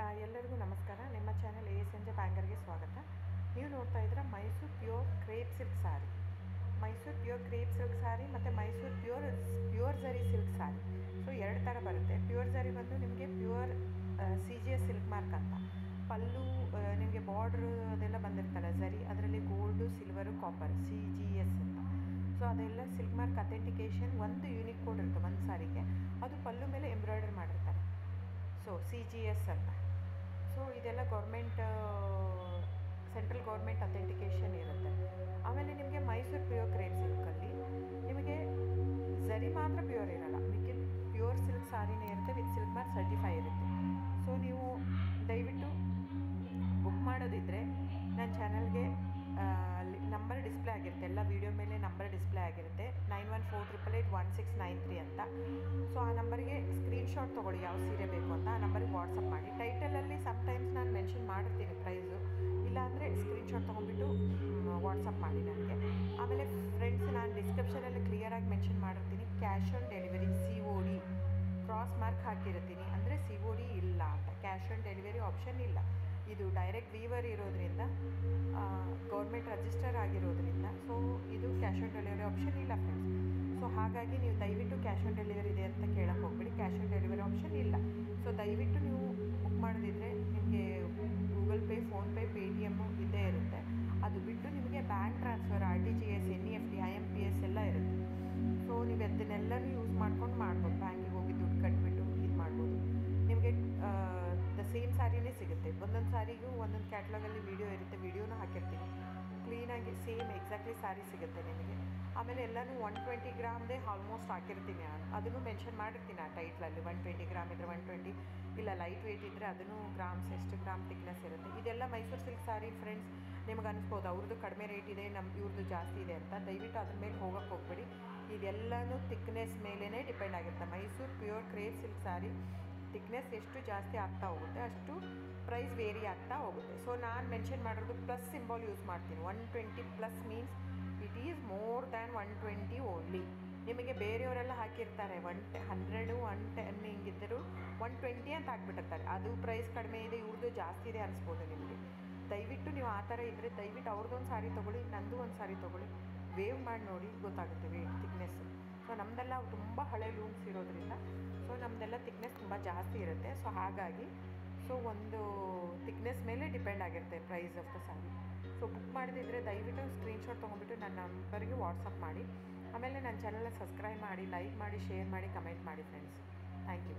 ಎಲ್ಲರಿಗೂ ನಮಸ್ಕಾರ. ನಿಮ್ಮ ಚಾನೆಲ್ ASNJ ಬ್ಯಾಂಗರ್ಗೆ ಸ್ವಾಗತ. ನೀವು ನೋಡ್ತಾ ಇದ್ದೀರಾ ಮೈಸೂರು ಪ್ಯೂರ್ ಕ್ರೇಪ್ ಸಿಲ್ಕ್ ಸಾರಿ. ಮೈಸೂರು ಪ್ಯೂರ್ ಕ್ರೇಪ್ ಸಿಲ್ಕ್ ಸಾರಿ ಮತ್ತು ಮೈಸೂರು ಪ್ಯೂರ್ ಝರಿ ಸಿಲ್ಕ್ ಸಾರಿ. ಸೊ ಎರಡು ಥರ ಬರುತ್ತೆ. ಪ್ಯೂರ್ ಝರಿ ಬಂದು ನಿಮಗೆ ಪ್ಯೂರ್ CGS ಸಿಲ್ಕ್ ಮಾರ್ಕ್ ಅಂತ. ಪಲ್ಲು ನಿಮಗೆ ಬಾರ್ಡ್ರು ಅದೆಲ್ಲ ಬಂದಿರ್ತಲ್ಲ ಝರಿ, ಅದರಲ್ಲಿ ಗೋಲ್ಡು, ಸಿಲ್ವರು, ಕಾಪರ್ CGS ಅಂತ. ಸೊ ಅದೆಲ್ಲ ಸಿಲ್ಕ್ ಮಾರ್ಕ್ ಅಥೆಂಟಿಕೇಷನ್ ಒಂದು ಯೂನಿಕ್ ಕೋಡ್ ಇರುತ್ತೆ ಒಂದು ಸಾರಿಗೆ. ಅದು ಪಲ್ಲು ಮೇಲೆ ಎಂಬ್ರಾಯ್ಡರ್ ಮಾಡಿರ್ತಾರೆ. ಸೊ CGS ಅಂತ. ಸೊ ಇದೆಲ್ಲ ಸೆಂಟ್ರಲ್ ಗೌರ್ಮೆಂಟ್ ಅಥೆಂಟಿಕೇಷನ್ ಇರುತ್ತೆ. ಆಮೇಲೆ ನಿಮಗೆ ಮೈಸೂರು ಪ್ಯೂರ್ ಕ್ರೇಪ್ ಸಿಲ್ಕಲ್ಲಿ ನಿಮಗೆ ಝರಿ ಮಾತ್ರ ಪ್ಯೂರ್ ಇರೋಲ್ಲ, ಮಿಕ್ಕಿದ ಪ್ಯೂರ್ ಸಿಲ್ಕ್ ಸಾರಿನೇ ಇರುತ್ತೆ, ವಿತ್ ಸಿಲ್ಕ್ ಮಾರ್ಕ್ ಸರ್ಟಿಫೈ ಇರುತ್ತೆ. ಸೊ ನೀವು ದಯವಿಟ್ಟು ಬುಕ್ ಮಾಡೋದಿದ್ದರೆ ನನ್ನ ಚಾನಲ್ಗೆ ನಂಬರ್ ಡಿಸ್ಪ್ಲೇ ಆಗಿರುತ್ತೆ, ಎಲ್ಲ ವೀಡಿಯೋ ಮೇಲೆ ನಂಬರ್ ಡಿಸ್ಪ್ಲೇ ಆಗಿರುತ್ತೆ, 9148881693 ಅಂತ. ಸೊ ಆ ನಂಬರ್ಗೆ ಸ್ಕ್ರೀನ್ಶಾಟ್ ತೊಗೊಳ್ಳಿ ಯಾವ ಸೀರೆ ಬೇಕು ಅಂತ, ಆ ನಂಬರ್ಗೆ ವಾಟ್ಸಪ್ ಮಾಡಿ. ಟೈಟಲಲ್ಲಿ ಸಮ್ಟೈಮ್ಸ್ ನಾನು ಮೆನ್ಷನ್ ಮಾಡಿರ್ತೀನಿ ಪ್ರೈಸು, ಇಲ್ಲಾಂದರೆ ಸ್ಕ್ರೀನ್ಶಾಟ್ ತೊಗೊಂಡ್ಬಿಟ್ಟು ವಾಟ್ಸಪ್ ಮಾಡಿ ನನಗೆ. ಆಮೇಲೆ ಫ್ರೆಂಡ್ಸ್, ನಾನು ಡಿಸ್ಕ್ರಿಪ್ಷನಲ್ಲಿ ಕ್ಲಿಯರಾಗಿ ಮೆನ್ಷನ್ ಮಾಡಿರ್ತೀನಿ, cash on delivery COD cross mark ಹಾಕಿರ್ತೀನಿ, ಅಂದರೆ COD ಇಲ್ಲ ಅಂತ, ಕ್ಯಾಶ್ ಆನ್ ಡೆಲಿವರಿ ಆಪ್ಷನ್ ಇಲ್ಲ. ಇದು ಡೈರೆಕ್ಟ್ ವೀವರ್ ಇರೋದ್ರಿಂದ, ಗೌರ್ಮೆಂಟ್ ರಿಜಿಸ್ಟರ್ ಆಗಿರೋದ್ರಿಂದ, ಸೊ ಇದು ಕ್ಯಾಶ್ ಆನ್ ಡೆಲಿವರಿ ಆಪ್ಷನ್ ಇಲ್ಲ ಫ್ರೆಂಡ್ಸ್. ಸೊ ಹಾಗಾಗಿ ನೀವು ದಯವಿಟ್ಟು ಕ್ಯಾಶ್ ಆನ್ ಡೆಲಿವರಿ ಇದೆ ಅಂತ ಕೇಳಕ್ಕೆ ಹೋಗ್ಬೇಡಿ, ಕ್ಯಾಶ್ ಆನ್ ಡೆಲಿವರಿ ಆಪ್ಷನ್ ಇಲ್ಲ. ಸೊ ದಯವಿಟ್ಟು ನೀವು ಬುಕ್ ಮಾಡೋದಿದ್ರೆ ನಿಮಗೆ ಗೂಗಲ್ ಪೇ, ಫೋನ್ಪೇ, Paytm ಇದ್ದೇ ಇರುತ್ತೆ. ಅದು ಬಿಟ್ಟು ನಿಮಗೆ bank transfer, RTGS, NEFT, IMPS ಎಲ್ಲ ಇರುತ್ತೆ. ಸೊ ನೀವು ಅದನ್ನೆಲ್ಲನೂ ಯೂಸ್ ಮಾಡ್ಕೊಂಡು ಮಾಡ್ಬೋದು. ಬ್ಯಾಂಕಿಗೆ ಹೋಗಿ ದುಡ್ಡು ಕಟ್ಬಿಟ್ಟು ಇದು ಮಾಡ್ಬೋದು. ನಿಮಗೆ ದ ಸೇಮ್ ಸ್ಯಾರಿನೇ ಸಿಗುತ್ತೆ. ಒಂದೊಂದು ಸ್ಯಾರಿಗೂ ಒಂದೊಂದು ಕ್ಯಾಟ್ಲಾಗಲ್ಲಿ ವೀಡಿಯೋ ಇರುತ್ತೆ, ವೀಡಿಯೋನೂ ಹಾಕಿರ್ತೀನಿ. ಕ್ಲೀನಾಗಿ ಸೇಮ್ ಎಕ್ಸಾಕ್ಟ್ಲಿ ಸ್ಯಾರಿ ಸಿಗುತ್ತೆ ನಿಮಗೆ. ಆಮೇಲೆ ಎಲ್ಲನೂ 120 ಗ್ರಾಮ್ದೇ ಆಲ್ಮೋಸ್ಟ್ ಹಾಕಿರ್ತೀನಿ ನಾನು, ಅದನ್ನು ಮೆನ್ಷನ್ ಮಾಡಿರ್ತೀನಿ ಆ ಟೈಟ್ಲಲ್ಲಿ. 120 ಗ್ರಾಮ್ ಇದ್ದರೆ 120, ಇಲ್ಲ ಲೈಟ್ ವೆಯ್ಟ್ ಇದ್ದರೆ ಅದನ್ನು ಗ್ರಾಮ್ಸ್ ಎಷ್ಟು ಗ್ರಾಮ್ ಥಿಕ್ನೆಸ್ ಇರುತ್ತೆ. ಇದೆಲ್ಲ ಮೈಸೂರು ಸಿಲ್ಕ್ ಸ್ಯಾರಿ ಫ್ರೆಂಡ್ಸ್. ನಿಮ್ಗೆ ಅನಿಸ್ಬೋದು ಅವ್ರದ್ದು ಕಡಿಮೆ ರೇಟ್ ಇದೆ, ಇವ್ರದ್ದು ಜಾಸ್ತಿ ಇದೆ ಅಂತ. ದಯವಿಟ್ಟು ಅದ್ರ ಮೇಲೆ ಹೋಗೋಕ್ಕೆ ಹೋಗ್ಬೇಡಿ. ಇದೆಲ್ಲನೂ ಥಿಕ್ನೆಸ್ ಮೇಲೇ ಡಿಪೆಂಡ್ ಆಗಿರುತ್ತೆ. Mysuru pure crepe silk sari thickness ಎಷ್ಟು ಜಾಸ್ತಿ ಆಗ್ತಾ ಹೋಗುತ್ತೆ ಅಷ್ಟು ಪ್ರೈಸ್ ವೇರಿ ಆಗ್ತಾ ಹೋಗುತ್ತೆ. ಸೊ ನಾನು ಮೆನ್ಷನ್ ಮಾಡಿರೋದು ಪ್ಲಸ್ ಸಿಂಬಲ್ ಯೂಸ್ ಮಾಡ್ತೀನಿ. 120 plus means it is more than 120 only. ನಿಮಗೆ ಬೇರೆಯವರೆಲ್ಲ ಹಾಕಿರ್ತಾರೆ 100, 110 ಹಿಂಗಿದ್ದರೂ 120 ಅಂತ ಹಾಕ್ಬಿಟ್ಟಿರ್ತಾರೆ. ಅದು ಪ್ರೈಸ್ ಕಡಿಮೆ ಇದೆ, ಇವ್ರದ್ದು ಜಾಸ್ತಿ ಇದೆ ಅನಿಸ್ಬೋದು ನಿಮಗೆ. ದಯವಿಟ್ಟು ನೀವು ಆ ಥರ ಇದ್ದರೆ ದಯವಿಟ್ಟು ಅವ್ರದ್ದೊಂದು ಸಾರಿ ತೊಗೊಳ್ಳಿ, ನಂದು ಒಂದು ಸಾರಿ ತೊಗೊಳ್ಳಿ, ವೇವ್ ಮಾಡಿ ನೋಡಿ, ಗೊತ್ತಾಗುತ್ತೆ ವೇಟ್ ಥಿಕ್ನೆಸ್ಸು. ಸೊ ನಮ್ಮದೆಲ್ಲ ತುಂಬ ಹಳೆ ಲೂಮ್ಸ್ ಇರೋದ್ರಿಂದ ಸೊ ನಮ್ಮದೆಲ್ಲ ಥಿಕ್ನೆಸ್ ತುಂಬ ಜಾಸ್ತಿ ಇರುತ್ತೆ. ಸೊ ಹಾಗಾಗಿ ಒಂದು ಥಿಕ್ನೆಸ್ ಮೇಲೆ ಡಿಪೆಂಡ್ ಆಗಿರುತ್ತೆ price of the sari. So book ಮಾಡಿದ್ರೆ ದಯವಿಟ್ಟು ಸ್ಕ್ರೀನ್ಶಾಟ್ ತೊಗೊಂಡ್ಬಿಟ್ಟು ನನ್ನ ನಂಬರ್ಗೆ ವಾಟ್ಸಪ್ ಮಾಡಿ. ಆಮೇಲೆ ನನ್ನ ಚಾನಲ್ನ ಸಬ್ಸ್ಕ್ರೈಬ್ ಮಾಡಿ, ಲೈಕ್ ಮಾಡಿ, ಶೇರ್ ಮಾಡಿ, ಕಮೆಂಟ್ ಮಾಡಿ ಫ್ರೆಂಡ್ಸ್. Thank you.